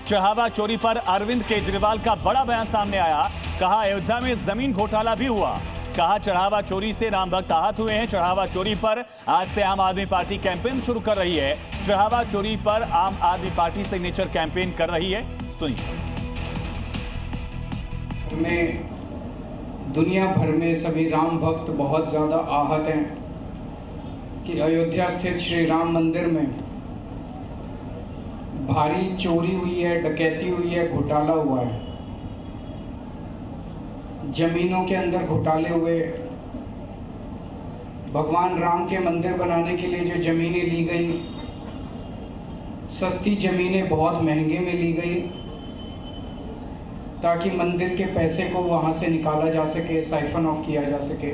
चढ़ावा चोरी पर अरविंद केजरीवाल का बड़ा बयान सामने आया। कहा अयोध्या में जमीन घोटाला भी हुआ। कहा चढ़ावा चोरी से राम भक्त आहत हुए हैं। चढ़ावा चोरी पर आज से आम आदमी पार्टी कैंपेन शुरू कर रही है। चढ़ावा चोरी पर आम आदमी पार्टी सिग्नेचर कैंपेन कर रही है। सुनिए। दुनिया भर में सभी राम भक्त बहुत ज्यादा आहत हैं कि अयोध्या स्थित श्री राम मंदिर में भारी चोरी हुई है, डकैती हुई है, घोटाला हुआ है। जमीनों के अंदर घोटाले हुए। भगवान राम के मंदिर बनाने के लिए जो जमीनें ली गई, सस्ती जमीनें बहुत महंगे में ली गई ताकि मंदिर के पैसे को वहां से निकाला जा सके, साइफन ऑफ किया जा सके।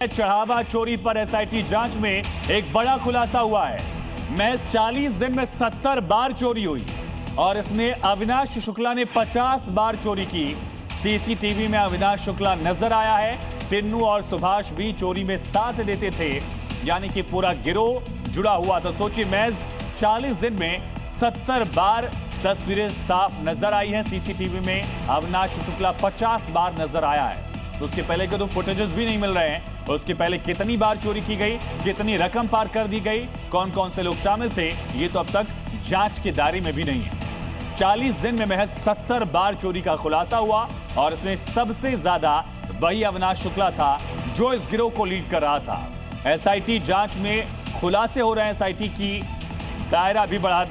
चढ़ावा चोरी पर एसआईटी जांच में एक बड़ा खुलासा हुआ है। महज 40 दिन में 70 बार चोरी हुई और इसमें अविनाश शुक्ला ने 50 बार चोरी की। सीसीटीवी में अविनाश शुक्ला नजर आया है। टिन्नू और सुभाष भी चोरी में साथ देते थे, यानी कि पूरा गिरोह जुड़ा हुआ। तो सोचिए, महज 40 दिन में 70 बार तस्वीरें साफ नजर आई हैं। सीसीटीवी में अविनाश शुक्ला 50 बार नजर आया है। तो उसके पहले के तो फुटेजेस भी नहीं मिल रहे हैं। उसके पहले कितनी बार चोरी की गई, कितनी रकम पार कर दी गई, कौन कौन से लोग शामिल थे, ये तो अब तक जांच के दायरे में भी नहीं है। 40 दिन में महज 70 बार चोरी का खुलासा हुआ और इसमें सबसे ज्यादा वही अविनाश शुक्ला था जो इस गिरोह को लीड कर रहा था। एसआईटी जांच में खुलासे हो रहे हैं। एसआईटी की दायरा भी बढ़ा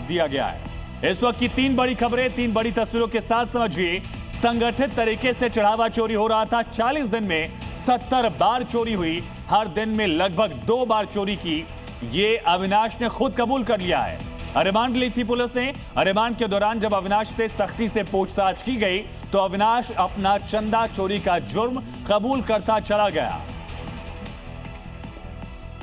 दिया गया है। इस वक्त की 3 बड़ी खबरें, 3 बड़ी तस्वीरों के साथ समझिए। संगठित तरीके से चढ़ावा चोरी हो रहा था। 40 दिन में 70 बार चोरी हुई। हर दिन में लगभग 2 बार चोरी की। ये अविनाश ने खुद कबूल कर लिया है। रिमांड ली थी पुलिस ने। रिमांड के दौरान जब अविनाश से सख्ती से पूछताछ की गई तो अविनाश अपना चंदा चोरी का जुर्म कबूल करता चला गया।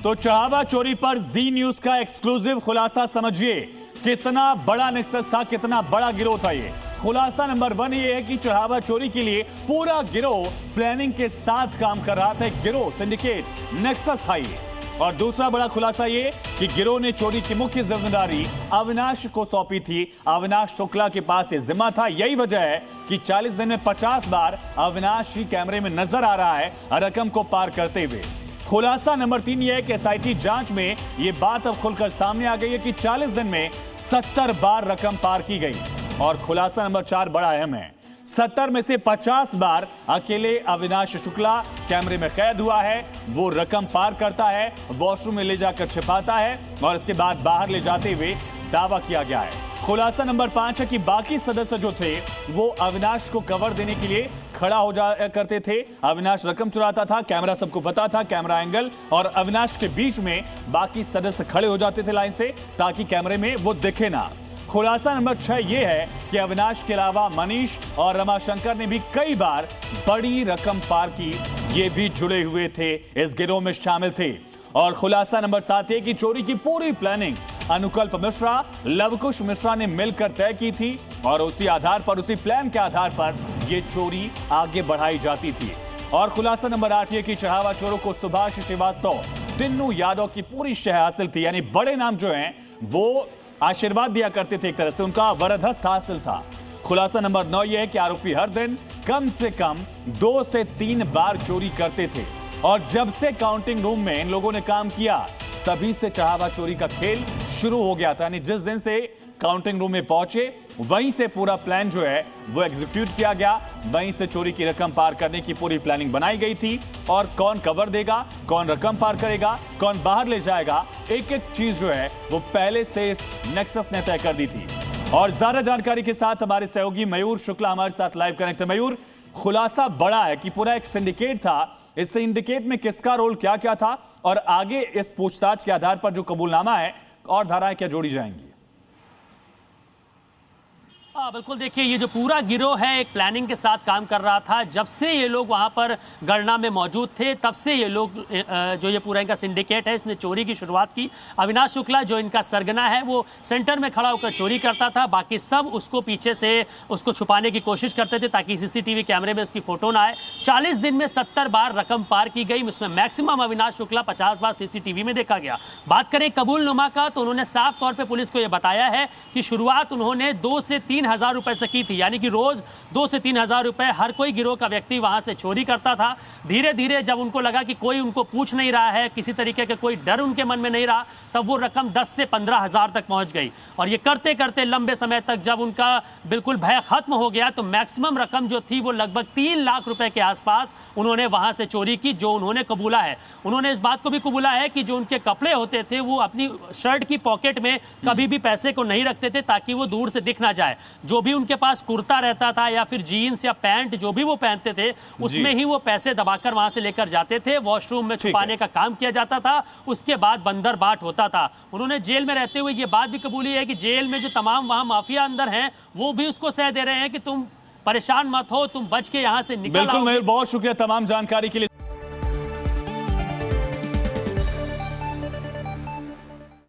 तो चढ़ावा चोरी पर जी न्यूज का एक्सक्लूसिव खुलासा समझिए। कितना बड़ा नेक्सस था, कितना बड़ा गिरोह था ये। खुलासा नंबर 1 ये है कि चढ़ावा चोरी के लिए पूरा गिरोह प्लानिंग के साथ काम कर रहा था। गिरोह, सिंडिकेट, नेक्सस था ये। और दूसरा बड़ा खुलासा ये कि गिरोह ने चोरी की मुख्य जिम्मेदारी अविनाश को सौंपी थी। अविनाश शुक्ला के पास ये जिम्मा था। यही वजह है कि 40 दिन में 50 बार अविनाश ही कैमरे में नजर आ रहा है रकम को पार करते हुए। खुलासा नंबर 3 यह है कि एसआईटी जांच में यह बात अब खुलकर सामने आ गई है कि 40 दिन में 70 बार रकम पार की गई। और खुलासा नंबर 4 बड़ा अहम है। 70 में से 50 बार अकेले अविनाश शुक्ला कैमरे में कैद हुआ है। वो रकम पार करता है, वॉशरूम में ले जाकर छिपाता है और इसके बाद बाहर ले जाते हुए दावा किया गया है। खुलासा नंबर 5 है कि बाकी सदस्य जो थे वो अविनाश को कवर देने के लिए खड़ा हो जा करते थे। अविनाश रकम चुराता था, कैमरा सबको पता था, कैमरा एंगल और अविनाश के बीच में बाकी सदस्य खड़े हो जाते थे लाइन से ताकि कैमरे में वो दिखे ना। खुलासा नंबर 6 यह है कि अविनाश के अलावा मनीष और रमाशंकर ने भी कई बार बड़ी रकम पार की। ये भी जुड़े हुए थे, इस गिरोह में शामिल थे। और खुलासा नंबर 7 है कि चोरी की पूरी प्लानिंग अनुकल्प मिश्रा, लवकुश मिश्रा ने मिलकर तय की थी और उसी आधार पर, उसी प्लान के आधार पर यह चोरी आगे बढ़ाई जाती थी। और खुलासा नंबर 8 यह कि चढ़ावा चोरों को सुभाष श्रीवास्तव, टिन्नू यादव की पूरी शह हासिल थी। यानी बड़े नाम जो हैं वो आशीर्वाद दिया करते थे, एक तरह से उनका वरदहस्त हासिल था। खुलासा नंबर 9 यह है कि आरोपी हर दिन कम से कम 2 से 3 बार चोरी करते थे और जब से काउंटिंग रूम में इन लोगों ने काम किया तभी से चढ़ावा चोरी का खेल शुरू हो गया था। यानी जिस दिन से काउंटिंग रूम में पहुंचे वहीं से पूरा प्लान जो है वो एग्जीक्यूट किया गया। वहीं से चोरी की रकम पार करने की पूरी प्लानिंग बनाई गई थी। और कौन कवर देगा, कौन रकम पार करेगा, कौन बाहर ले जाएगा, एक एक चीज जो है वो पहले से इस नेक्सस ने तय कर दी थी। और ज्यादा जानकारी के साथ हमारे सहयोगी मयूर शुक्ला हमारे साथ लाइव कनेक्ट है। मयूर, खुलासा बड़ा है कि पूरा एक सिंडिकेट था। इस सिंडिकेट में किसका रोल क्या क्या था और आगे इस पूछताछ के आधार पर जो कबूलनामा है और धाराएं क्या जोड़ी जाएंगी? बिल्कुल, देखिए ये जो पूरा गिरोह है एक प्लानिंग के साथ काम कर रहा था। जब से ये लोग वहां पर गणना में मौजूद थे तब से ये लोग जो ये पूरा इनका सिंडिकेट है इसने चोरी की शुरुआत की। अविनाश शुक्ला जो इनका सरगना है वो सेंटर में खड़ा होकर चोरी करता था, बाकी सब उसको पीछे से उसको छुपाने की कोशिश करते थे ताकि सीसीटीवी कैमरे में उसकी फोटो ना आए। 40 दिन में 70 बार रकम पार की गई, उसमें मैक्सिमम अविनाश शुक्ला 50 बार सीसीटीवी में देखा गया। बात करें कबूल नुमा का तो उन्होंने साफ तौर पर पुलिस को यह बताया है कि शुरुआत उन्होंने 2 से 3 हजार रुपए से की थी, यानी कि रोज 2 से 3 हजार रुपए हर कोई गिरोह का व्यक्ति वहां से चोरी करता था। धीरे धीरे जब उनको लगा कि कोई उनको पूछ नहीं रहा है, किसी तरीके का कोई डर उनके मन में नहीं रहा, तब वो रकम 10 से 15 हजार तक पहुंच गई। और ये करते करते लंबे समय तक जब उनका बिल्कुल भय खत्म हो गया तो मैक्सिमम रकम जो थी वो लगभग 3 लाख रुपए के आसपास उन्होंने वहां से चोरी की, जो उन्होंने कबूला है। उन्होंने इस बात को भी कबूला है कि जो उनके कपड़े होते थे वो अपनी शर्ट की पॉकेट में कभी भी पैसे को नहीं रखते थे ताकि वो दूर से दिख ना जाए। जो भी उनके पास कुर्ता रहता था या फिर जीन्स या पैंट जो भी वो पहनते थे उसमें ही वो पैसे दबाकर वहां से लेकर जाते थे। वॉशरूम में छुपाने का काम किया जाता था, उसके बाद बंदर बाट होता था। उन्होंने जेल में रहते हुए ये बात भी कबूली है कि जेल में जो तमाम वहां माफिया अंदर हैं वो भी उसको सह दे रहे हैं कि तुम परेशान मत हो, तुम बच के यहां से निकल आओ। बिल्कुल मयूर, बहुत शुक्रिया तमाम जानकारी के लिए।